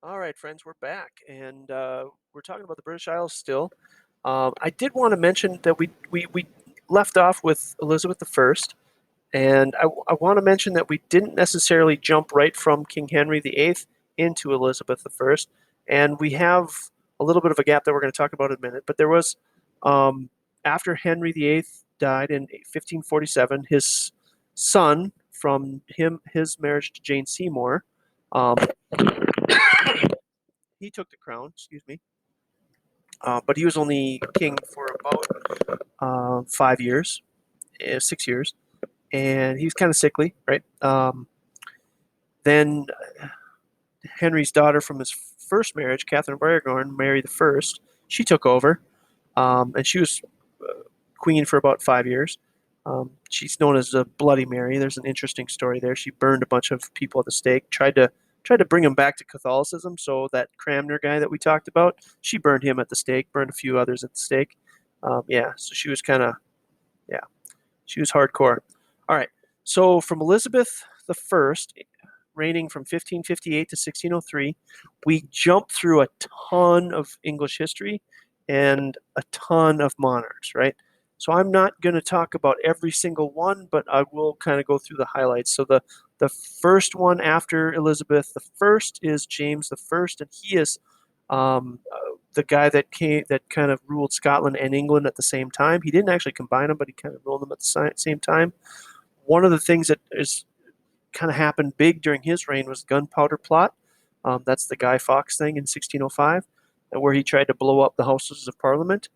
All right, friends, we're back, and we're talking about the British Isles still. I did want to mention that we left off with Elizabeth I, and I want to mention that we didn't necessarily jump right from King Henry VIII into Elizabeth I, and we have a little bit of a gap that we're going to talk about in a minute. But there was, after Henry VIII died in 1547, his son from his marriage to Jane Seymour. Um, he took the crown, excuse me, but he was only king for about 5 years, 6 years, and he was kind of sickly, right? Then Henry's daughter from his first marriage, Catherine of Aragon, Mary the First, she took over, and she was queen for about 5 years. She's known as the Bloody Mary. There's an interesting story there. She burned a bunch of people at the stake, tried to bring him back to Catholicism. So that Cranmer guy that we talked about, she burned him at the stake, burned a few others at the stake. Yeah, so she was kind of, yeah, she was hardcore. All right, so from Elizabeth the First, reigning from 1558 to 1603, we jump through a ton of English history and a ton of monarchs, right? So I'm not going to talk about every single one, but I will kind of go through the highlights. So the first one after Elizabeth the First is James the First, and he is the guy that kind of ruled Scotland and England at the same time. He didn't actually combine them, but he kind of ruled them at the same time. One of the things that is kind of happened big during his reign was the gunpowder plot. That's the Guy Fawkes thing in 1605, where he tried to blow up the Houses of Parliament.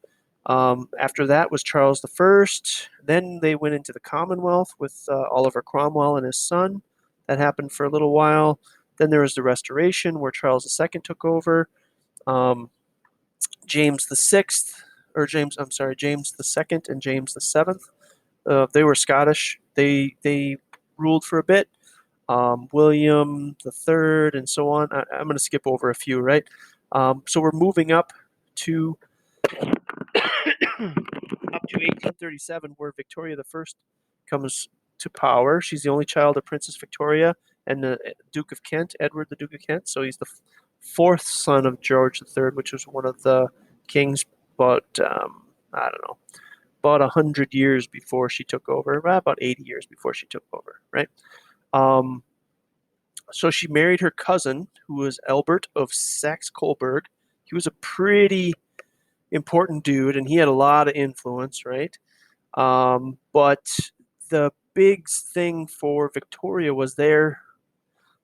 After that was Charles I. Then they went into the Commonwealth with Oliver Cromwell and his son. That happened for a little while. Then there was the Restoration, where Charles II took over. Um, James the Sixth, or James, I'm sorry, James the Second and James the Seventh. They were Scottish. They ruled for a bit. William the Third, and so on. I'm going to skip over a few, right? So we're moving up to 1837, where Victoria the First comes to power. She's the only child of Princess Victoria and the Duke of Kent, Edward the Duke of Kent. So he's the fourth son of George III, which was one of the kings, but I don't know, about 100 years before she took over, about 80 years before she took over, right? Um, so she married her cousin, who was Albert of Saxe-Coburg. He was a pretty important dude, and he had a lot of influence, right? But the big thing for Victoria was there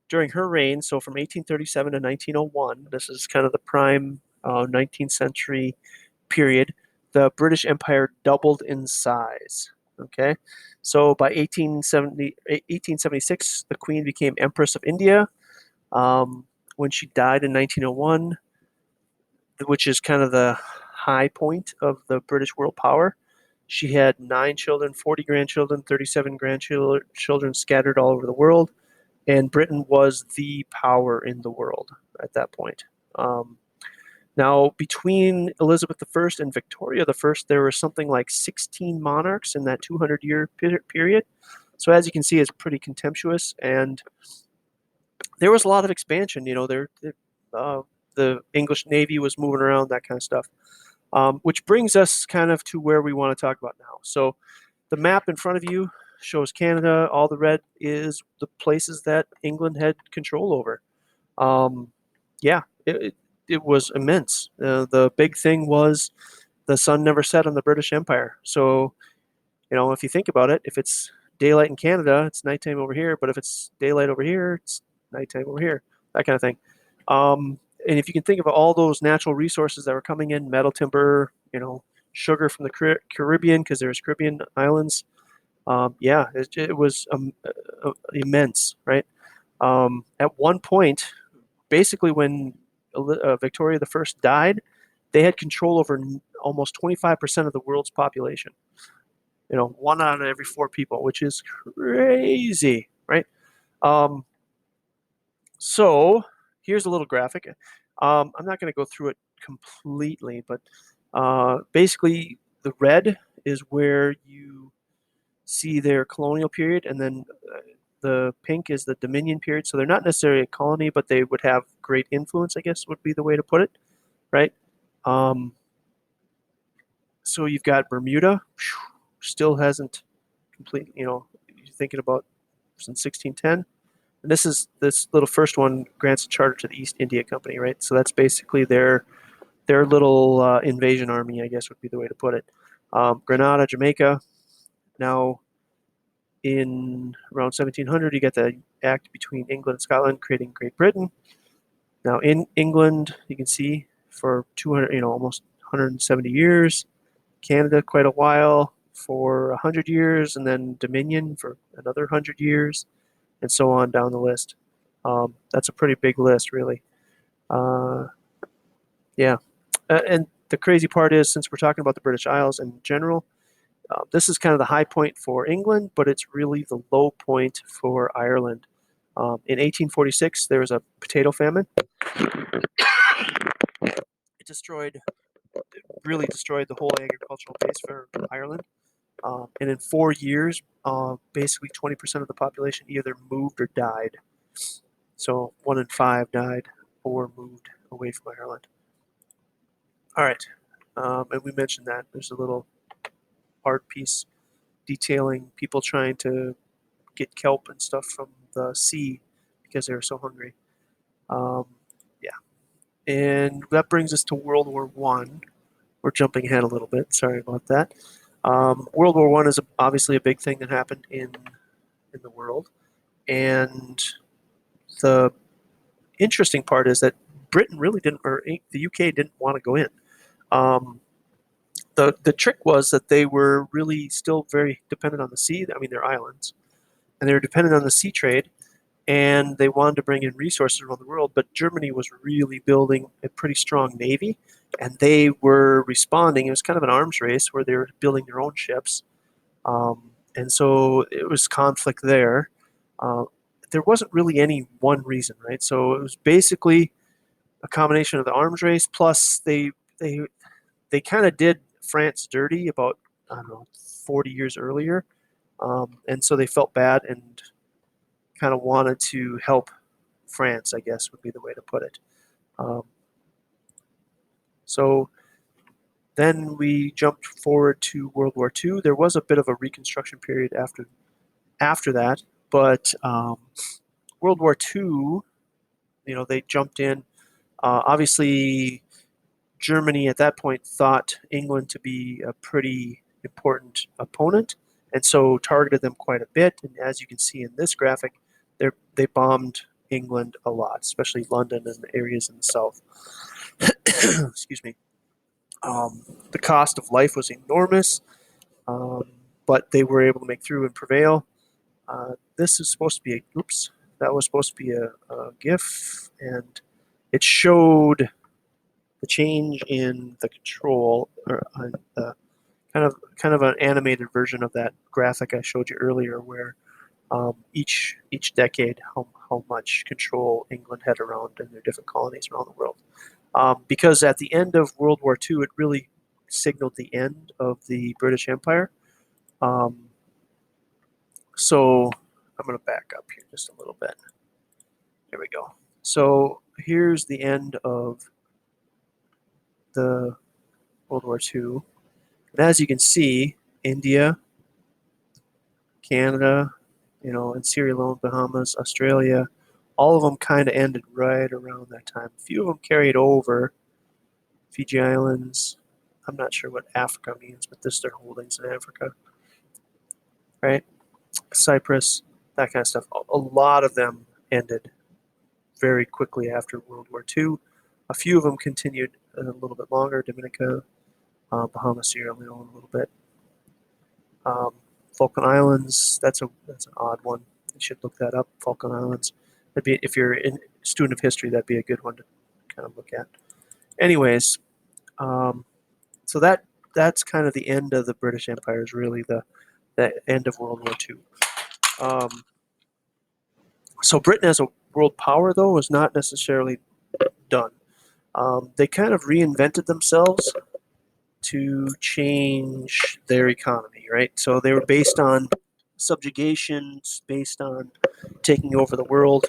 during her reign, so from 1837 to 1901. This is kind of the prime 19th century period. The British Empire doubled in size. Okay, so by 1876, the Queen became Empress of India. When she died in 1901, which is kind of the high point of the British world power, she had 9 children, 40 grandchildren, 37 grandchildren scattered all over the world, and Britain was the power in the world at that point. Now, between Elizabeth I and Victoria I, there were something like 16 monarchs in that 200-year period. So as you can see, it's pretty contemptuous, and there was a lot of expansion. The English Navy was moving around, that kind of stuff. Which brings us kind of to where we want to talk about now. So the map in front of you shows Canada. All the red is the places that England had control over. Yeah, it was immense. The big thing was the sun never set on the British Empire. So, if you think about it, if it's daylight in Canada, it's nighttime over here. But if it's daylight over here, it's nighttime over here. That kind of thing. And if you can think of all those natural resources that were coming in, metal, timber, sugar from the Caribbean, because there's Caribbean islands. Yeah, it was immense, right? At one point, basically when Victoria the First died, they had control over almost 25% of the world's population. 1 out of every 4 people, which is crazy, right? Um, so here's a little graphic. I'm not going to go through it completely, but basically the red is where you see their colonial period, and then the pink is the Dominion period. So they're not necessarily a colony, but they would have great influence, I guess would be the way to put it, right? So you've got Bermuda, still hasn't completely, you're thinking about since 1610. And this little first one grants a charter to the East India Company, right? So that's basically their little invasion army, I guess would be the way to put it. Grenada, Jamaica. Now, in around 1700, you get the act between England and Scotland creating Great Britain. Now, in England, you can see for 200, almost 170 years. Canada, quite a while, for 100 years, and then Dominion for another 100 years, and so on down the list. That's a pretty big list, really. Yeah. And the crazy part is, since we're talking about the British Isles in general, this is kind of the high point for England, but it's really the low point for Ireland. In 1846, there was a potato famine. It really destroyed the whole agricultural base for Ireland. And in 4 years, basically 20% of the population either moved or died. So 1 in 5 died or moved away from Ireland. All right. And we mentioned that. There's a little art piece detailing people trying to get kelp and stuff from the sea because they were so hungry. Yeah. And that brings us to World War One. We're jumping ahead a little bit. Sorry about that. World War One is obviously a big thing that happened in the world, and the interesting part is that Britain really didn't, or the UK didn't want to go in. The trick was that they were really still very dependent on the sea. I mean, they're islands, and they were dependent on the sea trade, and they wanted to bring in resources around the world. But Germany was really building a pretty strong navy, and they were responding. It was kind of an arms race where they were building their own ships, and so it was conflict there. There wasn't really any one reason, right? So it was basically a combination of the arms race plus they kind of did France dirty about, I don't know, 40 years earlier, and so they felt bad and kind of wanted to help France, I guess would be the way to put it. So then we jumped forward to World War II. There was a bit of a reconstruction period after that, but World War II, they jumped in. Obviously, Germany at that point thought England to be a pretty important opponent, and so targeted them quite a bit. And as you can see in this graphic, they bombed England a lot, especially London and areas in the south. Excuse me. The cost of life was enormous, but they were able to make through and prevail. This is supposed to be that was supposed to be a GIF, and it showed the change in the control, or kind of an animated version of that graphic I showed you earlier, where each decade how much control England had around in their different colonies around the world. Because at the end of World War II, it really signaled the end of the British Empire. So I'm going to back up here just a little bit. There we go. So here's the end of the World War II. And as you can see, India, Canada, and Sierra Leone, Bahamas, Australia, all of them kind of ended right around that time. A few of them carried over. Fiji Islands, I'm not sure what Africa means, but this is their holdings in Africa, right? Cyprus, that kind of stuff. A lot of them ended very quickly after World War II. A few of them continued a little bit longer. Dominica, Bahamas, Sierra Leone, a little bit. Falkland Islands, that's an odd one. You should look that up. Falkland Islands. That'd be, if you're a student of history, that'd be a good one to kind of look at. Anyways, so that's kind of the end of the British Empire. Is really the end of World War II. So Britain as a world power, though, was not necessarily done. They kind of reinvented themselves to change their economy, right? So they were based on subjugations, based on taking over the world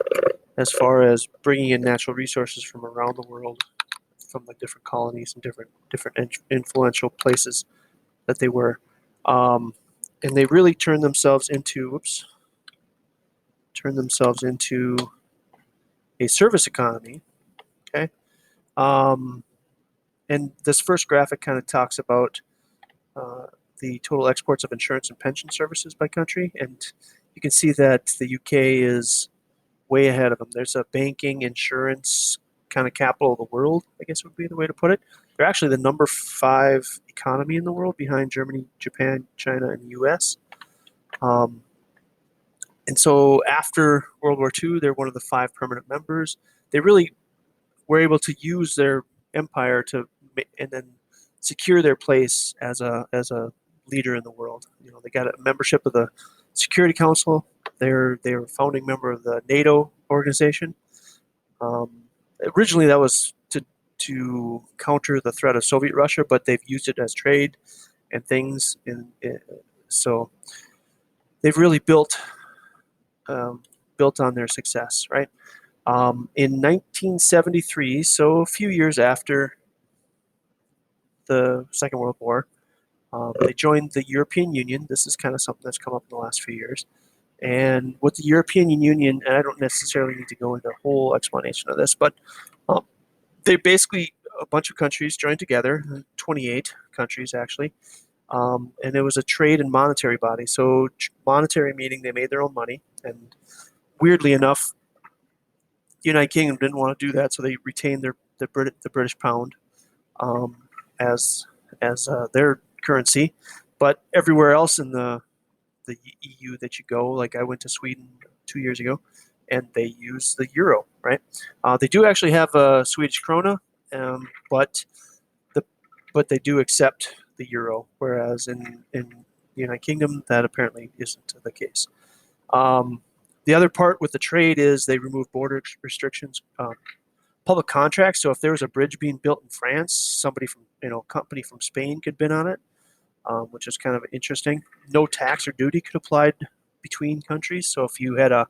as far as bringing in natural resources from around the world, from the different colonies and different influential places that they were. And they really turned themselves into a service economy. Okay. Um, and this first graphic kind of talks about the total exports of insurance and pension services by country. And you can see that the UK is way ahead of them. There's a banking, insurance kind of capital of the world, I guess would be the way to put it. They're actually the number 5 economy in the world behind Germany, Japan, China, and the US. And so after World War II, they're one of the 5 permanent members. They really were able to use their empire to and then secure their place as a leader in the world. You know, they got a membership of the Security Council. They're a founding member of the NATO organization. Originally, that was to counter the threat of Soviet Russia, but they've used it as trade and things, so they've really built on their success, right? In 1973, so a few years after the Second World War, they joined the European Union. This is kind of something that's come up in the last few years. And with the European Union, and I don't necessarily need to go into a whole explanation of this, but they basically, a bunch of countries joined together, 28 countries actually, and it was a trade and monetary body. So monetary meaning they made their own money, and weirdly enough, the United Kingdom didn't want to do that, so they retained the British pound as their currency. But everywhere else in the EU that you go, like I went to Sweden 2 years ago, and they use the euro, right? They do actually have a Swedish krona, but they do accept the euro, whereas in the United Kingdom that apparently isn't the case. The other part with the trade is they remove border restrictions, public contracts. So if there was a bridge being built in France, somebody from company from Spain could bid on it, which is kind of interesting. No tax or duty could apply between countries. So if you had a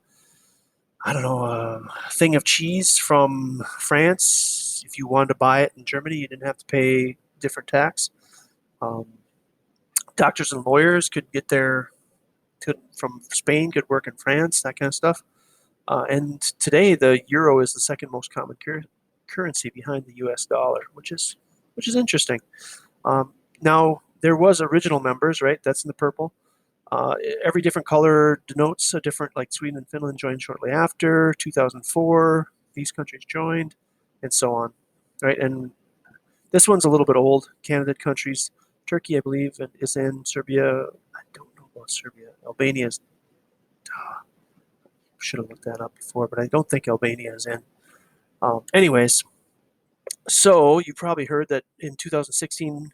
thing of cheese from France, if you wanted to buy it in Germany, you didn't have to pay different tax. Doctors and lawyers could get from Spain, could work in France, that kind of stuff. And today, the euro is the second most common currency behind the U.S. dollar, which is interesting. Now, there was original members, right? That's in the purple. Every different color denotes a different, like Sweden and Finland joined shortly after 2004. These countries joined, and so on, right? And this one's a little bit old. Candidate countries, Turkey, I believe, is in. Serbia, I don't know about Serbia. Albania is. Should have looked that up before, but I don't think Albania is in. Anyways, so you probably heard that in 2016,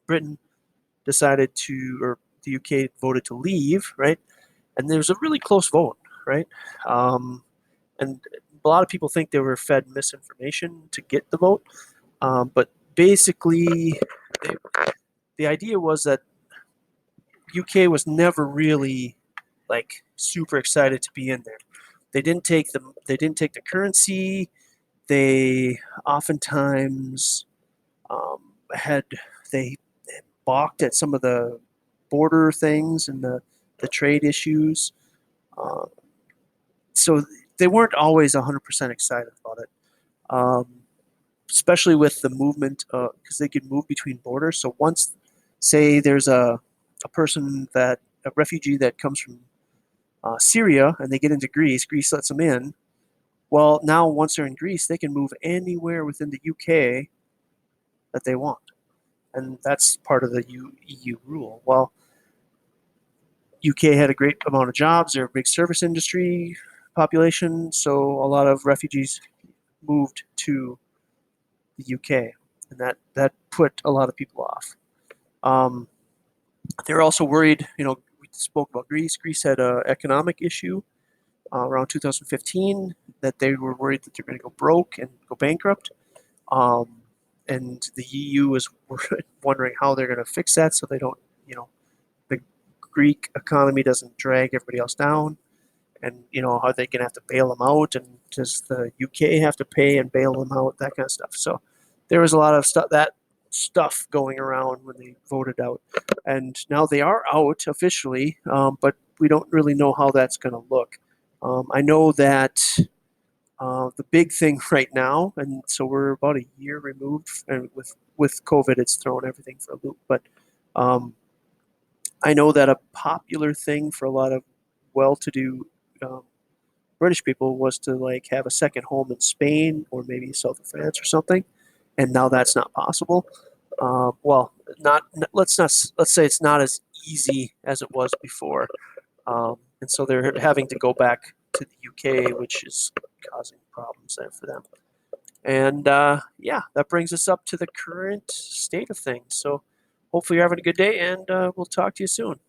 Britain decided or the UK voted to leave, right? And there was a really close vote, right? And a lot of people think they were fed misinformation to get the vote, but basically, the idea was that UK was never really like super excited to be in there. They didn't take the currency. They oftentimes they balked at some of the border things and the trade issues. So they weren't always 100% excited about it, especially with the movement, because they could move between borders. So once, say, there's a refugee that comes from Syria, and they get into Greece. Greece lets them in. Well, now once they're in Greece, they can move anywhere within the UK that they want, and that's part of the EU rule. Well, UK had a great amount of jobs. They're a big service industry population, so a lot of refugees moved to the UK, and that put a lot of people off. They were also worried. We spoke about Greece. Greece had an economic issue around 2015 that they were worried that they're going to go broke and go bankrupt. And the EU was wondering how they're going to fix that so they don't, the Greek economy doesn't drag everybody else down. and are they going to have to bail them out, and does the UK have to pay and bail them out, that kind of stuff. So there was a lot of stuff going around when they voted out, and now they are out officially, but we don't really know how that's going to look. I know that the big thing right now, and so we're about a year removed, and with COVID, it's thrown everything for a loop. But um, I know that a popular thing for a lot of well-to-do um, British people was to like have a second home in Spain or maybe south of France or something, and now that's not possible. Well, not let's say it's not as easy as it was before, and so they're having to go back to the UK, which is causing problems there for them. And yeah, that brings us up to the current state of things. So hopefully you're having a good day, and we'll talk to you soon.